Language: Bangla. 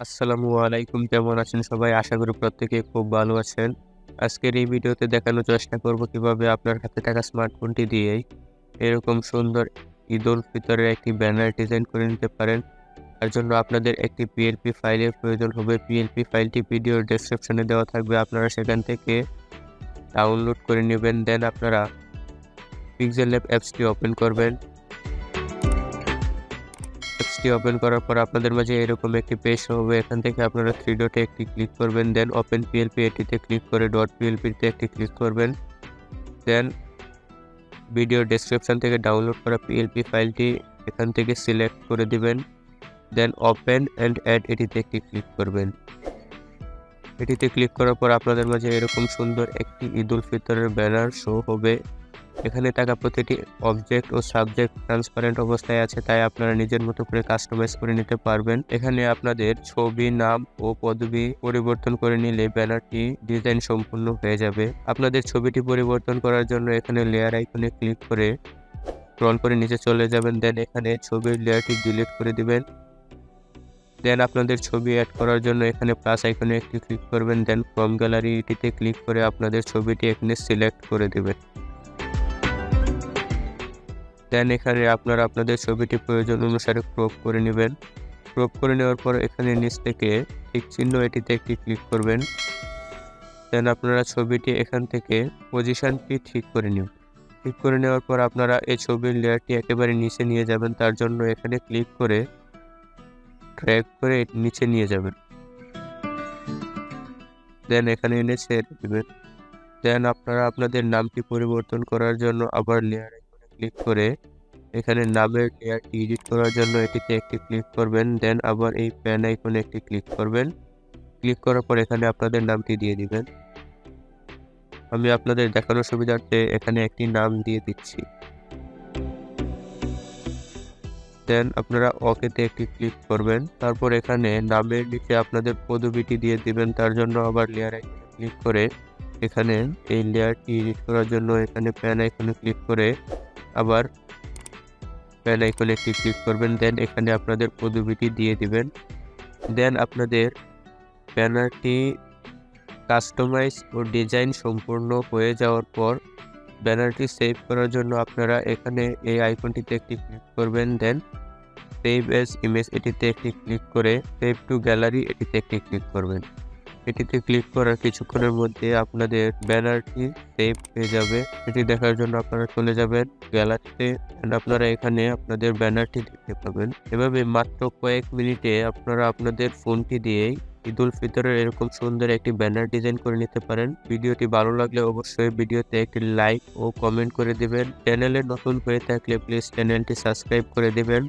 আসসালামু আলাইকুম। কেমন আছেন সবাই? আশা করি প্রত্যেকে খুব ভালো আছেন। আজকের এই ভিডিওতে দেখানোর চেষ্টা করব কিভাবে আপনার হাতে থাকা স্মার্টফোনটি দিয়েই এরকম সুন্দর ঈদ-উল ফিতরের একটি ব্যানার ডিজাইন করে নিতে পারেন। তার জন্য আপনাদের একটি পিএলপি ফাইলের প্রয়োজন হবে। পিএলপি ফাইলটি ভিডিওর ডেসক্রিপশনে দেওয়া থাকবে। আপনারা সেখান থেকে ডাউনলোড করে নেবেন। দেন আপনারা পিক্সেল ল্যাব অ্যাপসটি ওপেন করবেন। অ্যাপসটি ওপেন করার পর আপনাদের মাঝে এরকম একটি পেজ হবে। এখান থেকে আপনারা থ্রি ডটে একটি ক্লিক করবেন। দেন ওপেন পিএলপি এটিতে ক্লিক করে ডট পিএলপিতে একটি ক্লিক করবেন। দেন ভিডিও ডেসক্রিপশন থেকে ডাউনলোড করা পিএলপি ফাইলটি এখান থেকে সিলেক্ট করে দিবেন। দেন ওপেন অ্যান্ড অ্যাড এটিতে একটি ক্লিক করবেন। এটিতে ক্লিক করার পর আপনাদের মাঝে এরকম সুন্দর একটি ঈদ-উল ফিতরের ব্যানার শো হবে। এখানে থাকা প্রতিটি অবজেক্ট ও সাবজেক্ট ট্রান্সপারেন্ট অবস্থায় আছে, তাই আপনারা নিজের মতো করে কাস্টমাইজ করে নিতে পারবেন। এখানে আপনাদের ছবি, নাম ও পদবি পরিবর্তন করে নিলে ব্যানারটি ডিজাইন সম্পূর্ণ হয়ে যাবে। আপনাদের ছবিটি পরিবর্তন করার জন্য এখানে লেয়ার আইকনে ক্লিক করে স্ক্রল করে নিচে চলে যাবেন। দেন এখানে ছবির লেয়ারটি ডিলিট করে দিবেন। দেন আপনাদের ছবি অ্যাড করার জন্য এখানে প্লাস আইকনে একটি ক্লিক করবেন। দেন ফ্রম গ্যালারি এটিতে ক্লিক করে আপনাদের ছবিটি এখানে সিলেক্ট করে দেবেন। দেন এখানে আপনারা আপনাদের ছবিটি প্রয়োজন অনুসারে ক্রপ করে নেবেন। ক্রপ করে নেওয়ার পর এখানে নিচ থেকে টিক চিহ্ন এটিতে একটি ক্লিক করবেন। দেন আপনারা ছবিটি এখান থেকে পজিশনটি ঠিক করে নেবেন। ঠিক করে নেওয়ার পর আপনারা এই ছবির লেয়ারটি একেবারে নিচে নিয়ে যাবেন। তার জন্য এখানে ক্লিক করে ড্র্যাগ করে নিচে নিয়ে যাবেন। দেন এখানে এনে ছেড়ে দেবেন। দেন আপনারা আপনাদের নামটি পরিবর্তন করার জন্য আবার লেয়ার আইকনে ক্লিক করে এখানে নামের লেয়ারটি এডিট করার জন্য এটিতে একটি ক্লিক করবেন। দেন আবার এই প্যান আইকনে একটি ক্লিক করবেন। ক্লিক করার পর এখানে আপনাদের নামটি দিয়ে দিবেন। আমি আপনাদের দেখানোর সুবিধার্থে এখানে একটি নাম দিয়ে দিচ্ছি। দেন আপনারা ওকেতে একটি ক্লিক করবেন। তারপর এখানে নামের নিচে আপনাদের পদবিটি দিয়ে দিবেন। তার জন্য আবার লেয়ার আইকনে ক্লিক করে এখানে এই লেয়ারটি এডিট করার জন্য এখানে প্যান আইকনে ক্লিক করে আবার প্যান আইকনে একটি ক্লিক করবেন। দেন এখানে আপনাদের পদবিটি দিয়ে দিবেন। দেন আপনাদের ব্যানারটি কাস্টমাইজ ও ডিজাইন সম্পূর্ণ হয়ে যাওয়ার পর ব্যানারটি সেভ করার জন্য আপনারা এখানে এই আইকনটিতে একটি ক্লিক করবেন। দেন সেভ এজ ইমেজ এটিতে একটি ক্লিক করে সেভ টু গ্যালারি এটিতে একটি ক্লিক করবেন। এটিতে ক্লিক করার কিছুক্ষণের মধ্যে আপনাদের ব্যানারটি সেভ হয়ে যাবে। এটি দেখার জন্য আপনারা চলে যাবেন গ্যালারিতে এন্ড আপনারা এখানে আপনাদের ব্যানারটি দেখতে পাবেন। এভাবে মাত্র কয়েক মিনিটে আপনারা আপনাদের ফোনটি দিয়েই ঈদ-উল ফিতরের এরকম সুন্দর একটি ব্যানার ডিজাইন করে নিতে পারেন। ভিডিওটি ভালো লাগলে অবশ্যই ভিডিওতে একটি লাইক ও কমেন্ট করে দিবেন। চ্যানেলে নতুন হয়ে থাকলে প্লিজ চ্যানেলটি সাবস্ক্রাইব করে দিবেন।